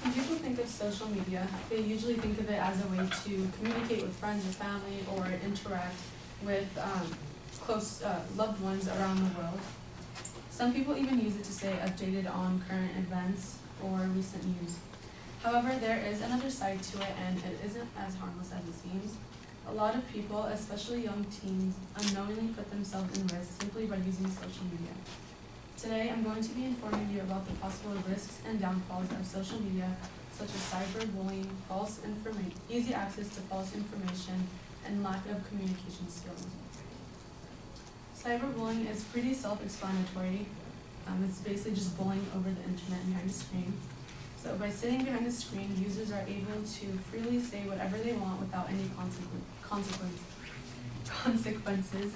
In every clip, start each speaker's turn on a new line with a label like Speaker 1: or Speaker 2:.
Speaker 1: When people think of social media, they usually think of it as a way to communicate with friends or family or interact with close loved ones around the world. Some people even use it to stay updated on current events or recent news. However, there is another side to it, and it isn't as harmless as it seems. A lot of people, especially young teens, unknowingly put themselves in risk simply by using social media. Today, I'm going to be informing you about the possible risks and downfalls of social media, such as cyberbullying, easy access to false information, and lack of communication skills. Cyberbullying is pretty self-explanatory. It's basically just bullying over the internet behind a screen. So by sitting behind the screen, users are able to freely say whatever they want without any consequences.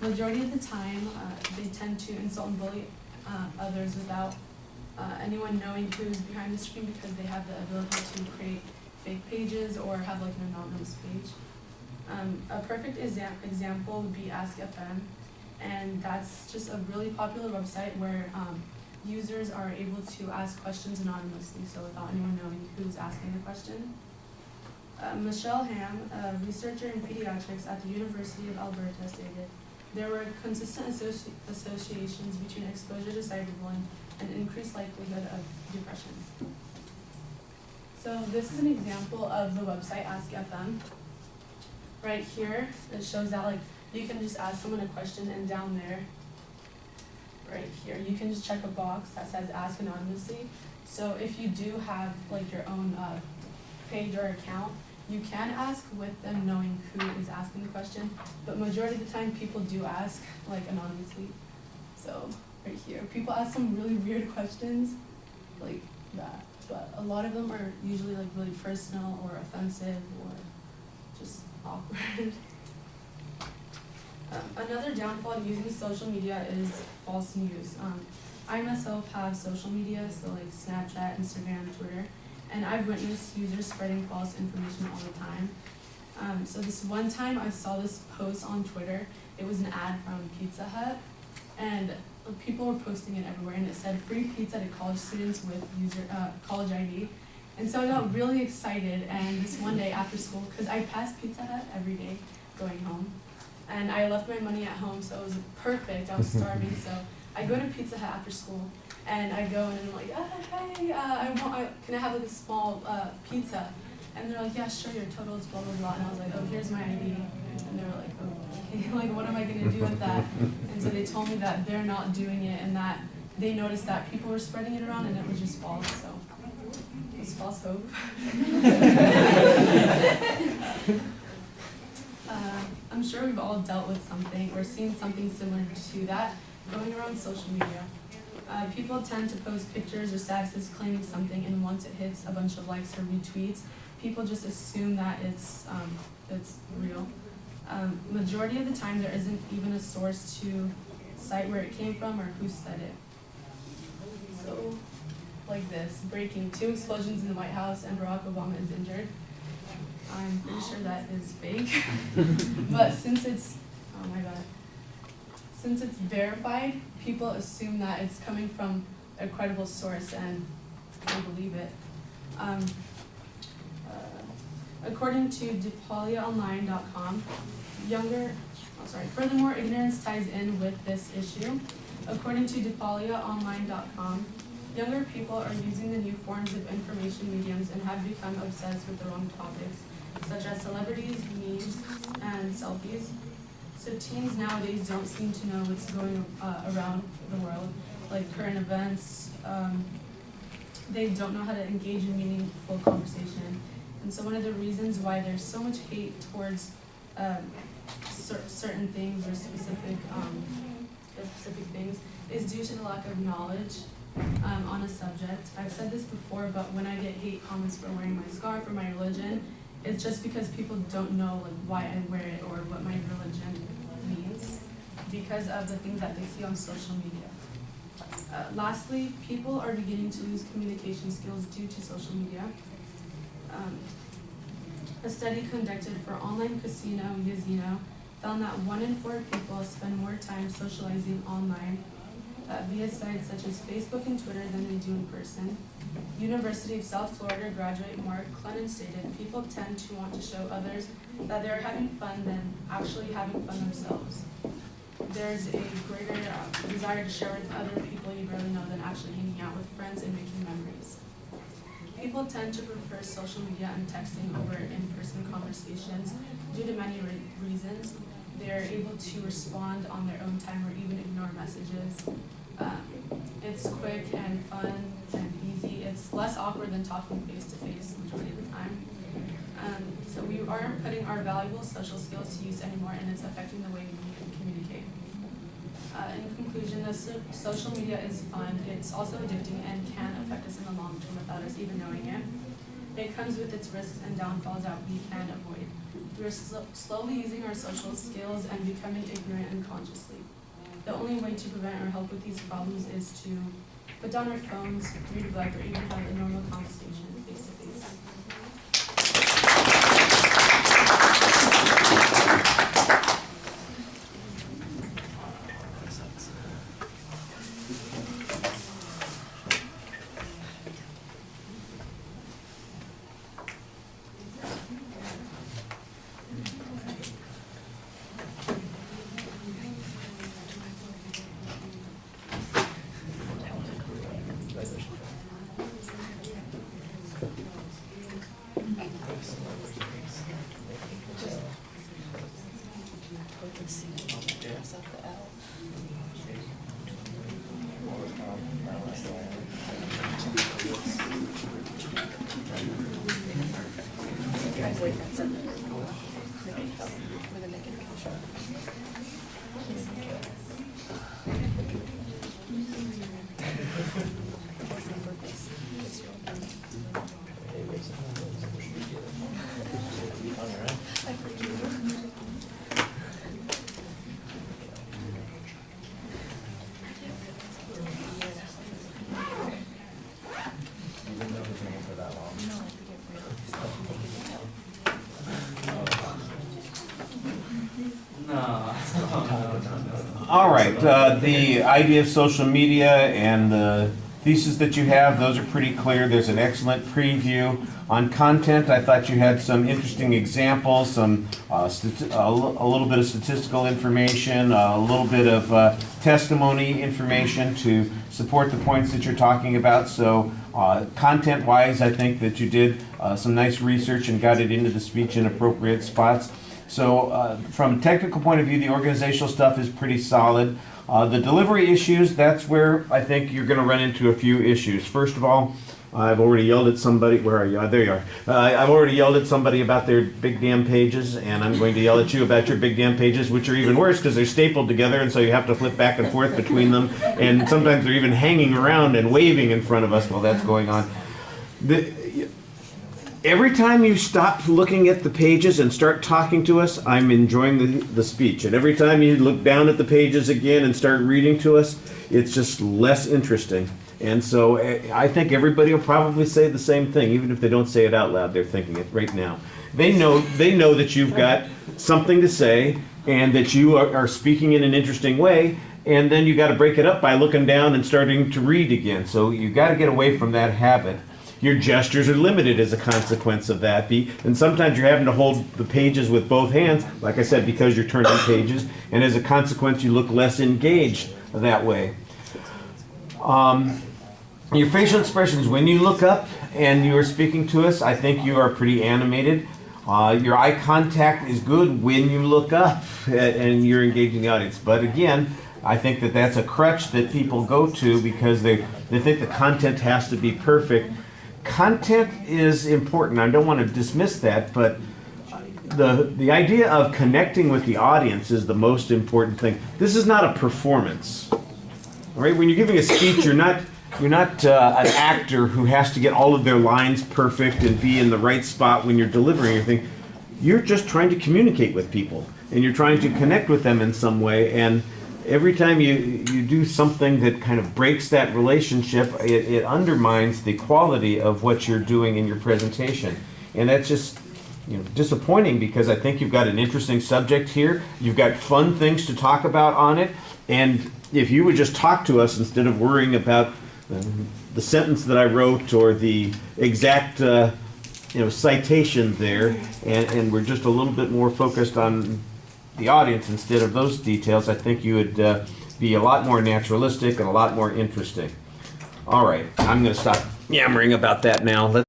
Speaker 1: Majority of the time, they tend to insult and bully others without anyone knowing who's behind the screen, because they have the ability to create fake pages or have like an anonymous page. A perfect example would be Ask FM, and that's just a really popular website where users are able to ask questions anonymously, so without anyone knowing who's asking the question. Michelle Ham, a researcher in pediatrics at the University of Alberta, stated, "There were consistent associations between exposure to cyberbullying and increased likelihood of depression." So this is an example of the website Ask FM. Right here, it shows that like you can just ask someone a question, and down there, right here, you can just check a box that says Ask Anonymously. So if you do have like your own page or account, you can ask with them knowing who is asking the question, but majority of the time people do ask like anonymously. So right here, people ask some really weird questions like that, but a lot of them are usually like really personal or offensive or just awkward. Another downfall of using social media is false news. I myself have social media, so like Snapchat, Instagram, Twitter, and I've witnessed users spreading false information all the time. So this one time I saw this post on Twitter. It was an ad from Pizza Hut, and people were posting it everywhere, and it said free pizza to college students with college ID. And so I got really excited, and this one day after school, because I pass Pizza Hut every day going home, and I left my money at home, so it was perfect. I was starving, so I go to Pizza Hut after school, and I go and I'm like, hey, can I have like a small pizza? And they're like, yeah, sure, your total is blah, blah, blah. And I was like, oh, here's my ID. And they were like, oh, okay, like, what am I gonna do with that? And so they told me that they're not doing it, and that they noticed that people were spreading it around, and it was just false, so it was false hope. I'm sure we've all dealt with something or seen something similar to that going around social media. People tend to post pictures or statuses claiming something, and once it hits a bunch of likes or retweets, people just assume that it's real. Majority of the time, there isn't even a source to cite where it came from or who said it. So, like this, breaking: 2 explosions in the White House and Barack Obama is injured. I'm pretty sure that is fake. But since it's verified, people assume that it's coming from a credible source, and I believe it. According to DePoliaOnline.com, furthermore, ignorance ties in with this issue. According to DePoliaOnline.com, younger people are using the new forms of information mediums and have become obsessed with the wrong topics, such as celebrities, memes, and selfies. So teens nowadays don't seem to know what's going around the world, like current events. They don't know how to engage in meaningful conversation. And so one of the reasons why there's so much hate towards certain things or specific things is due to the lack of knowledge on a subject. I've said this before, but when I get hate comments for wearing my scarf or my religion, it's just because people don't know like why I wear it or what my religion means, because of the things that they see on social media. Lastly, people are beginning to lose communication skills due to social media. A study conducted for online casino Yazino found that 1 in 4 people spend more time socializing online via sites such as Facebook and Twitter than they do in person. University of South Florida graduate Mark Clennon stated, people tend to want to show others that they're having fun than actually having fun themselves. There's a greater desire to share with other people you barely know than actually hanging out with friends and making memories. People tend to prefer social media and texting over in-person conversations due to many reasons. They're able to respond on their own time or even ignore messages. It's quick and fun and easy. It's less awkward than talking face-to-face majority of the time. So we aren't putting our valuable social skills to use anymore, and it's affecting the way we communicate. In conclusion, social media is fun. It's also addicting and can affect us in the long term without us even knowing it. It comes with its risks and downfalls that we can avoid. We're slowly using our social skills and becoming ignorant unconsciously. The only way to prevent or help with these problems is to put down our phones, read a book, or even have a normal conversation face to face.
Speaker 2: All right, the idea of social media and the thesis that you have, those are pretty clear. There's an excellent preview. On content, I thought you had some interesting examples, some a little bit of statistical information, a little bit of testimony information to support the points that you're talking about. So content-wise, I think that you did some nice research and got it into the speech in appropriate spots. So from a technical point of view, the organizational stuff is pretty solid. The delivery issues, that's where I think you're going to run into a few issues. First of all, I've already yelled at somebody. Where are you? There you are. I've already yelled at somebody about their big damn pages, and I'm going to yell at you about your big damn pages, which are even worse because they're stapled together, and so you have to flip back and forth between them. And sometimes they're even hanging around and waving in front of us while that's going on. Every time you stop looking at the pages and start talking to us, I'm enjoying the speech. And every time you look down at the pages again and start reading to us, it's just less interesting. And so I think everybody will probably say the same thing, even if they don't say it out loud, they're thinking it right now. They know that you've got something to say and that you are speaking in an interesting way, and then you got to break it up by looking down and starting to read again. So you got to get away from that habit. Your gestures are limited as a consequence of that. And sometimes you're having to hold the pages with both hands, like I said, because you're turning pages, and as a consequence you look less engaged that way. Your facial expressions, when you look up and you are speaking to us, I think you are pretty animated. Your eye contact is good when you look up and you're engaging the audience. But again, I think that that's a crutch that people go to because they think the content has to be perfect. Content is important. I don't want to dismiss that, but the idea of connecting with the audience is the most important thing. This is not a performance. All right? When you're giving a speech, you're not an actor who has to get all of their lines perfect and be in the right spot when you're delivering everything. You're just trying to communicate with people, and you're trying to connect with them in some way. And every time you do something that kind of breaks that relationship, it undermines the quality of what you're doing in your presentation. And that's just disappointing because I think you've got an interesting subject here. You've got fun things to talk about on it. And if you would just talk to us instead of worrying about the sentence that I wrote or the exact citation there, and we're just a little bit more focused on the audience instead of those details, I think you would be a lot more naturalistic and a lot more interesting. All right, I'm going to stop yammering about that now.